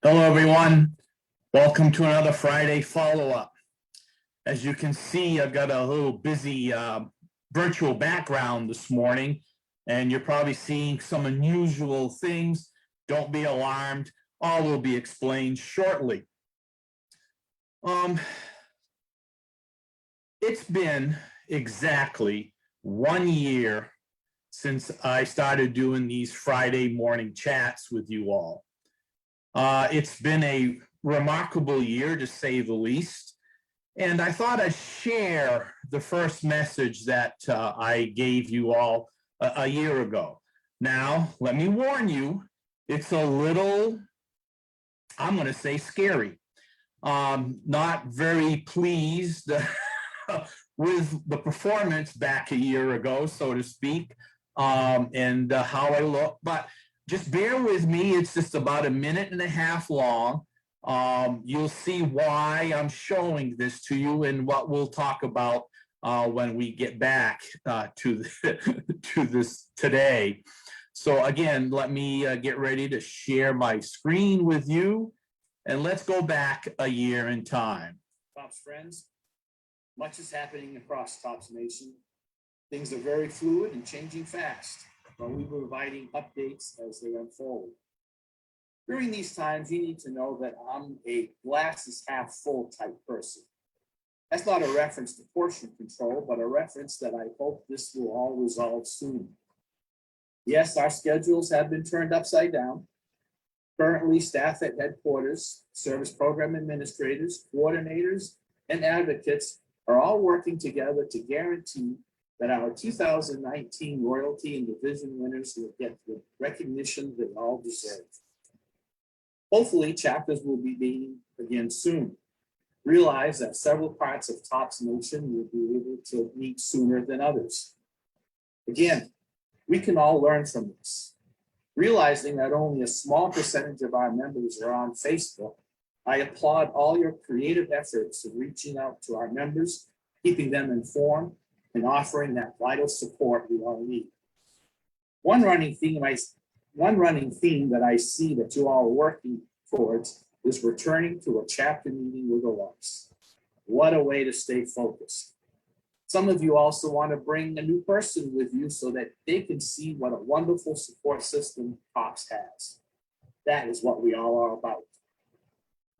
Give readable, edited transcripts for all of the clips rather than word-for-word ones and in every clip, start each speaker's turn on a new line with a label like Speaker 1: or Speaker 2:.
Speaker 1: Hello, everyone. Welcome to another Friday follow-up. As you can see, I've got a little busy virtual background this morning, and you're probably seeing some unusual things. Don't be alarmed. All will be explained shortly. It's been exactly 1 year since I started doing these Friday morning chats with you all. It's been a remarkable year, to say the least. And I thought I'd share the first message that I gave you all a year ago. Now, let me warn you, it's a little, I'm going to say, scary. Not very pleased with the performance back a year ago, so to speak, and how I look. But just bear with me. It's just about a minute and a half long. You'll see why I'm showing this to you and what we'll talk about when we get back to this today. So again, let me get ready to share my screen with you, and let's go back a year in time.
Speaker 2: Tops friends, much is happening across Tops Nation. Things are very fluid and changing fast, but we're providing updates as they unfold. During these times, you need to know that I'm a glasses half full type person. That's not a reference to portion control, but a reference that I hope this will all resolve soon. Yes, our schedules have been turned upside down. Currently, staff at headquarters, service program administrators, coordinators, and advocates are all working together to guarantee that our 2019 royalty and division winners will get the recognition they all deserve. Hopefully, chapters will be meeting again soon. Realize that several parts of Tops Nation will be able to meet sooner than others. Again, we can all learn from this. Realizing that only a small percentage of our members are on Facebook, I applaud all your creative efforts of reaching out to our members, keeping them informed, and offering that vital support we all need. One running theme that I see that you all are working towards is returning to a chapter meeting with a loss. What a way to stay focused. Some of you also want to bring a new person with you so that they can see what a wonderful support system Tops has. That is what we all are about.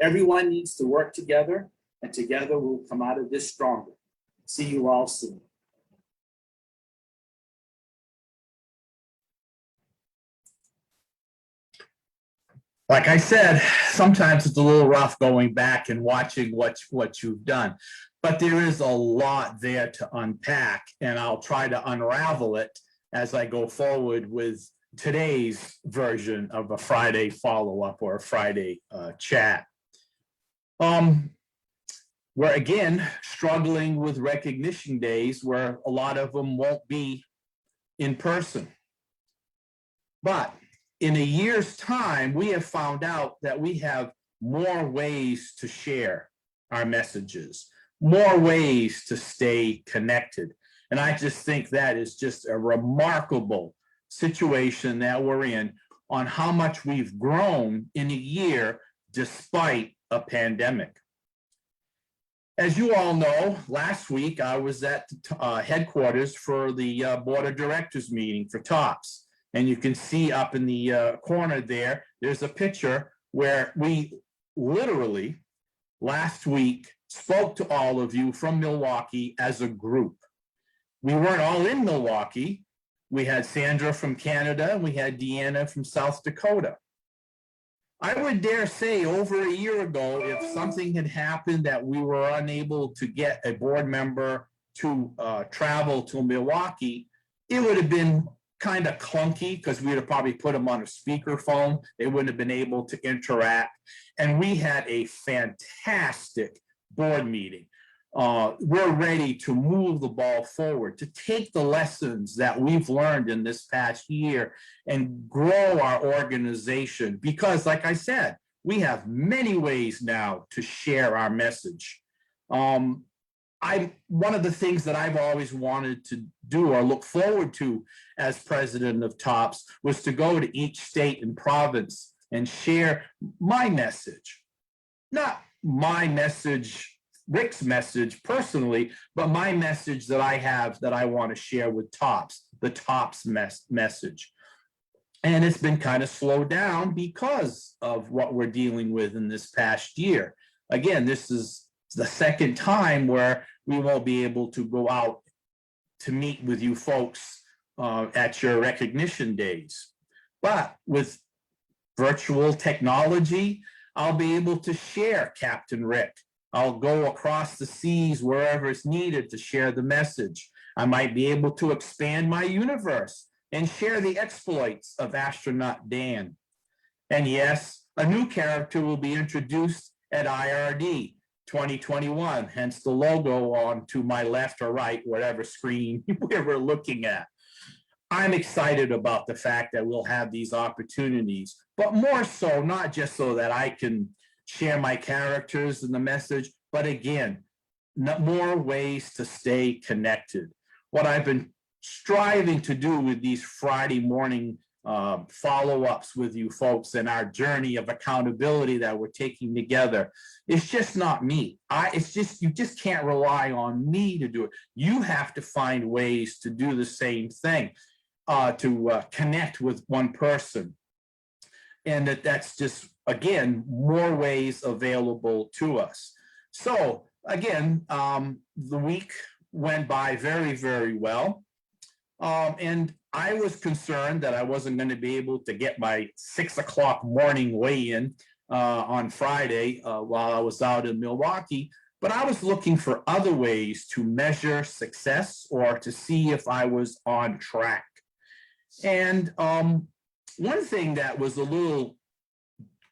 Speaker 2: Everyone needs to work together, and together we'll come out of this stronger. See you all soon.
Speaker 1: Like I said, sometimes it's a little rough going back and watching what you've done, but there is a lot there to unpack, and I'll try to unravel it as I go forward with today's version of a Friday follow-up or a Friday chat. We're again struggling with recognition days where a lot of them won't be in person. But in a year's time, we have found out that we have more ways to share our messages, more ways to stay connected. And I just think that is just a remarkable situation that we're in on how much we've grown in a year despite a pandemic. As you all know, last week I was at headquarters for the board of directors meeting for Tops. And you can see up in the corner there, there's a picture where we literally last week spoke to all of you from Milwaukee as a group. We weren't all in Milwaukee. We had Sandra from Canada, and we had Deanna from South Dakota. I would dare say over a year ago, if something had happened that we were unable to get a board member to travel to Milwaukee, it would have been kind of clunky because we would have probably put them on a speakerphone. They wouldn't have been able to interact. And we had a fantastic board meeting. We're ready to move the ball forward, to take the lessons that we've learned in this past year and grow our organization. Because like I said, we have many ways now to share our message. One of the things that I've always wanted to do or look forward to as president of Tops was to go to each state and province and share my message. Not my message, Rick's message personally, but my message that I have that I want to share with TOPS, the TOPS message. And it's been kind of slowed down because of what we're dealing with in this past year. Again, this is the second time where we won't be able to go out to meet with you folks at your recognition days. But with virtual technology, I'll be able to share Captain Rick. I'll go across the seas wherever it's needed to share the message. I might be able to expand my universe and share the exploits of Astronaut Dan. And yes, a new character will be introduced at IRD 2021, hence the logo on to my left or right, whatever screen we're looking at. I'm excited about the fact that we'll have these opportunities, but more so, not just so that I can share my characters and the message, but again, more ways to stay connected. What I've been striving to do with these Friday morning follow-ups with you folks and our journey of accountability that we're taking together, it's just not me. It's just, you just can't rely on me to do it. You have to find ways to do the same thing, to connect with one person. And that's just, again, more ways available to us. So again, the week went by very, very well. And I was concerned that I wasn't going to be able to get my 6 o'clock morning weigh-in on Friday while I was out in Milwaukee, but I was looking for other ways to measure success or to see if I was on track. And one thing that was a little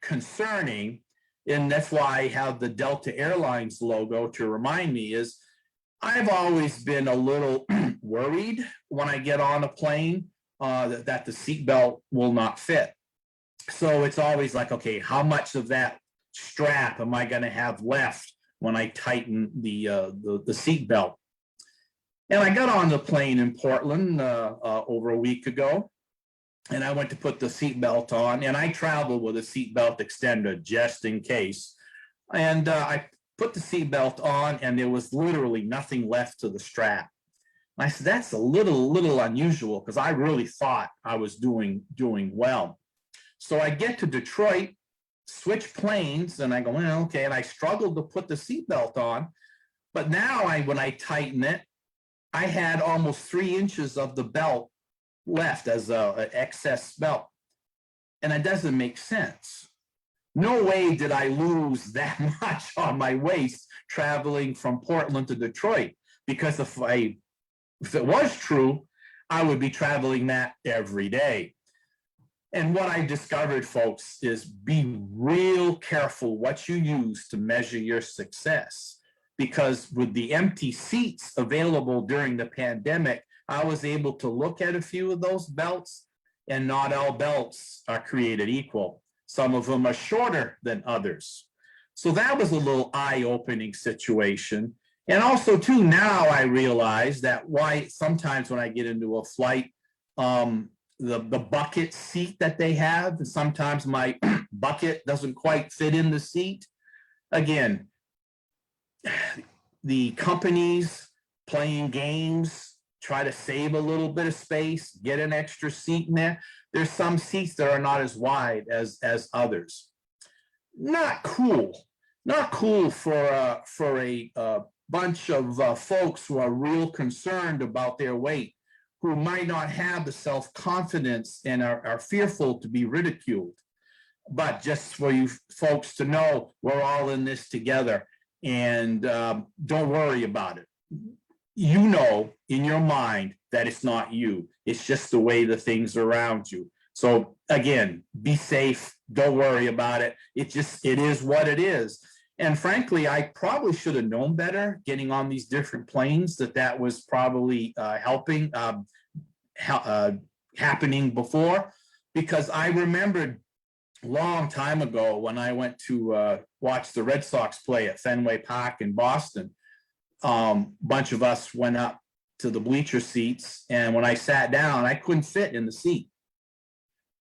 Speaker 1: concerning, and that's why I have the Delta Airlines logo to remind me, is I've always been a little worried when I get on a plane that the seatbelt will not fit. So it's always like, okay, how much of that strap am I going to have left when I tighten the seatbelt? And I got on the plane in Portland over a week ago, and I went to put the seatbelt on, and I traveled with a seatbelt extender just in case. And I put the seatbelt on, and there was literally nothing left to the strap. And I said, that's a little unusual, because I really thought I was doing well. So I get to Detroit, switch planes, and I go, well, okay, and I struggled to put the seatbelt on. But now when I tighten it, I had almost 3 inches of the belt left as an excess belt. And it doesn't make sense. No way did I lose that much on my waist traveling from Portland to Detroit, because if it was true, I would be traveling that every day. And what I discovered, folks, is be real careful what you use to measure your success. Because with the empty seats available during the pandemic, I was able to look at a few of those belts, and not all belts are created equal. Some of them are shorter than others. So that was a little eye-opening situation. And also, too, now I realize that why sometimes when I get into a flight, the bucket seat that they have, sometimes my bucket doesn't quite fit in the seat. Again, the companies playing games try to save a little bit of space, get an extra seat in there. There's some seats that are not as wide as others. Not cool. Not cool for a bunch of folks who are real concerned about their weight, who might not have the self-confidence and are fearful to be ridiculed. But just for you folks to know, we're all in this together, and don't worry about it. You know in your mind that it's not you. It's just the way the things around you. So again, be safe. Don't worry about it. It is what it is. And frankly, I probably should have known better getting on these different planes that was probably happening before, because I remembered a long time ago when I went to watch the Red Sox play at Fenway Park in Boston. Bunch of us went up to the bleacher seats, and when I sat down, I couldn't fit in the seat.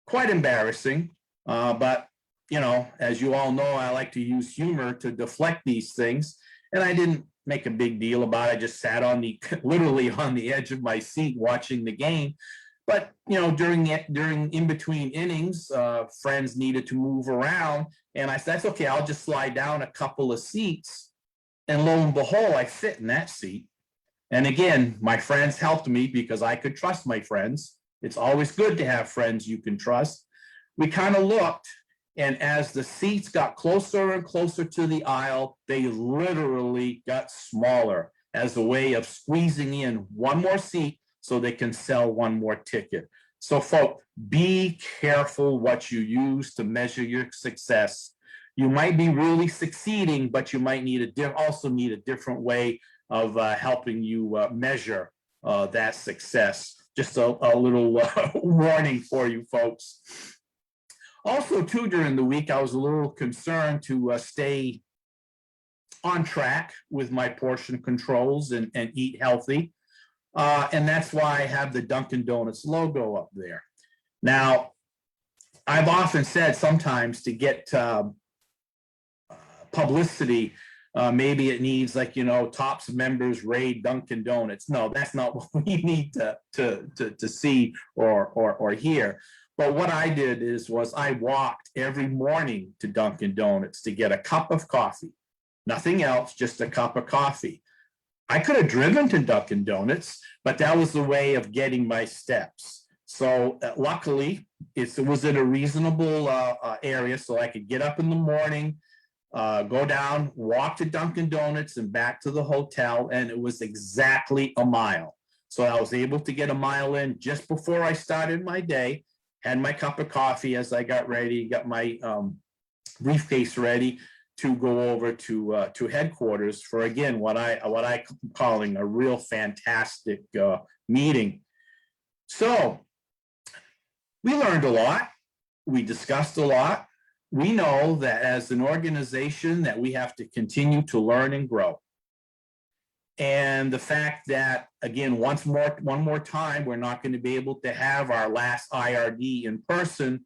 Speaker 1: Quite embarrassing, but you know, as you all know, I like to use humor to deflect these things. And I didn't make a big deal about it. I just sat on the, literally on the edge of my seat watching the game. But, you know, during in between innings, friends needed to move around. And I said, that's okay, I'll just slide down a couple of seats. And lo and behold, I fit in that seat. And again, my friends helped me because I could trust my friends. It's always good to have friends you can trust. We kind of looked, and as the seats got closer and closer to the aisle, they literally got smaller as a way of squeezing in one more seat so they can sell one more ticket. So folks, be careful what you use to measure your success. You might be really succeeding, but you might need also need a different way of helping you measure that success. Just a little warning for you folks. Also, too, during the week, I was a little concerned to stay on track with my portion controls and eat healthy. And that's why I have the Dunkin' Donuts logo up there. Now, I've often said sometimes to get publicity, maybe it needs, like, you know, Tops members raid Dunkin' Donuts. No, that's not what we need to see or hear. But what I did was I walked every morning to Dunkin' Donuts to get a cup of coffee, nothing else, just a cup of coffee. I could have driven to Dunkin' Donuts, but that was the way of getting my steps. So luckily, it was in a reasonable area, so I could get up in the morning, go down, walk to Dunkin' Donuts and back to the hotel, and it was exactly a mile. So I was able to get a mile in just before I started my day, had my cup of coffee as I got ready, got my briefcase ready to go over to headquarters for, again, what I'm calling a real fantastic meeting. So we learned a lot. We discussed a lot. We know that as an organization that we have to continue to learn and grow. And the fact that, again, one more time, we're not going to be able to have our last IRD in person.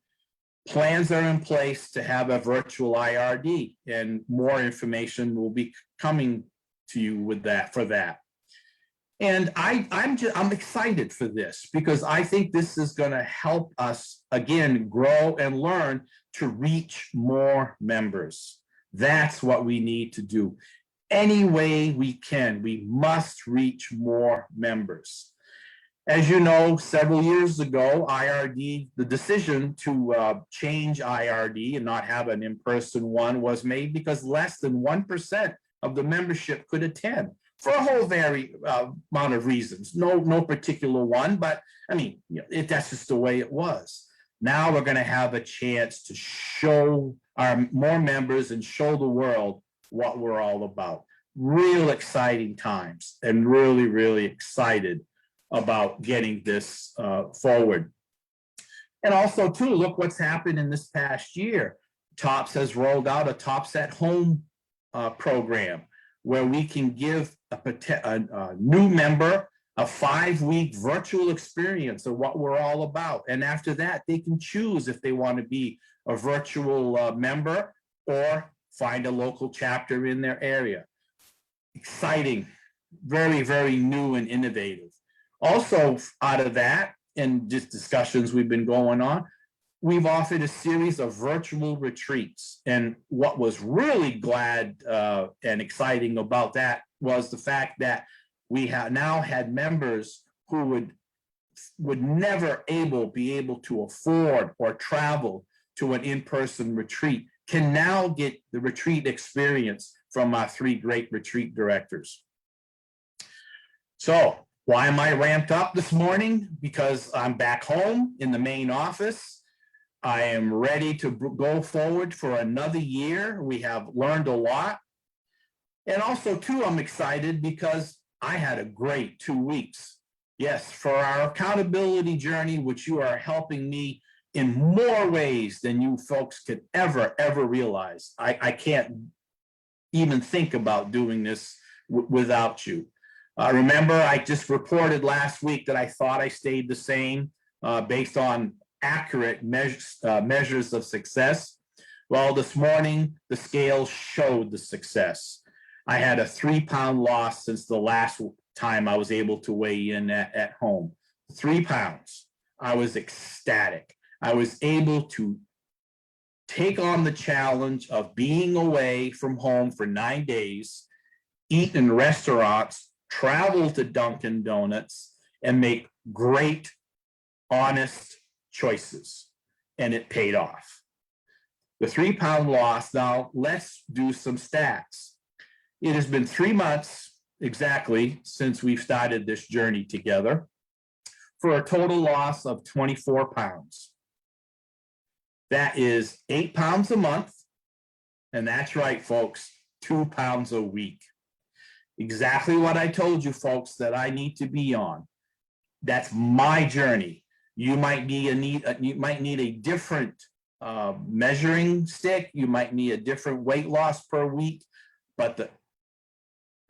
Speaker 1: Plans are in place to have a virtual IRD, and more information will be coming to you with that for that. And I'm excited for this because I think this is going to help us, again, grow and learn to reach more members. That's what we need to do. Any way we can, we must reach more members. As you know, several years ago, IRD, the decision to change IRD and not have an in-person one was made because less than 1% of the membership could attend for a whole amount of reasons. No particular one, but I mean, you know, that's just the way it was. Now we're going to have a chance to show our more members and show the world what we're all about. Real exciting times, and really, really excited about getting this forward. And also, too, look what's happened in this past year. TOPS has rolled out a TOPS at Home program where we can give a new member a 5-week virtual experience of what we're all about. And after that, they can choose if they want to be a virtual member or find a local chapter in their area. Exciting, very, very new and innovative. Also, out of that, and just discussions we've been going on, we've offered a series of virtual retreats. And what was really glad and exciting about that was the fact that we have now had members who would never be able to afford or travel to an in-person retreat can now get the retreat experience from our 3 great retreat directors. So why am I ramped up this morning? Because I'm back home in the main office. I am ready to go forward for another year. We have learned a lot. And also, too, I'm excited because I had a great 2 weeks. Yes, for our accountability journey, which you are helping me in more ways than you folks could ever realize. I can't even think about doing this without you. Remember, I just reported last week that I thought I stayed the same based on accurate measures of success. Well, this morning, the scale showed the success. I had a 3-pound loss since the last time I was able to weigh in at home. 3 pounds. I was ecstatic. I was able to take on the challenge of being away from home for 9 days, eat in restaurants, travel to Dunkin' Donuts, and make great, honest choices. And it paid off. The 3-pound loss. Now let's do some stats. It has been 3 months exactly since we've started this journey together for a total loss of 24 pounds. That is 8 pounds a month. And that's right, folks, 2 pounds a week. Exactly what I told you, folks, that I need to be on. That's my journey. You might need a different measuring stick. You might need a different weight loss per week. But the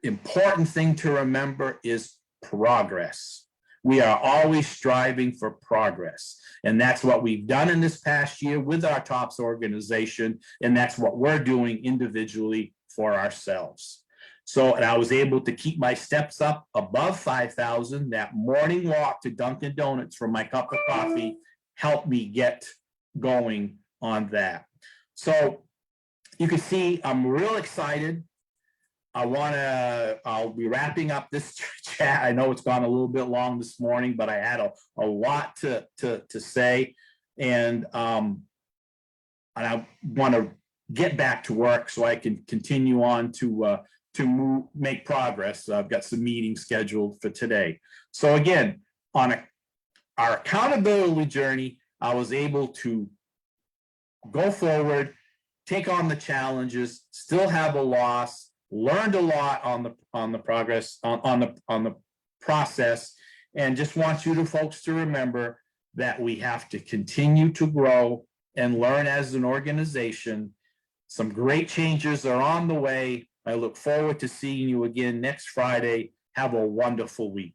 Speaker 1: important thing to remember is progress. We are always striving for progress. And that's what we've done in this past year with our TOPS organization. And that's what we're doing individually for ourselves. So, and I was able to keep my steps up above 5,000. That morning walk to Dunkin' Donuts for my cup of coffee helped me get going on that. So you can see I'm real excited. I'll be wrapping up this chat. I know it's gone a little bit long this morning, but I had a lot to say. And I want to get back to work so I can continue on to make progress. I've got some meetings scheduled for today. So again, on our accountability journey, I was able to go forward, take on the challenges, still have a loss, learned a lot on the progress, on the process, and just want you folks to remember that we have to continue to grow and learn as an organization. Some great changes are on the way. I look forward to seeing you again next Friday. Have a wonderful week.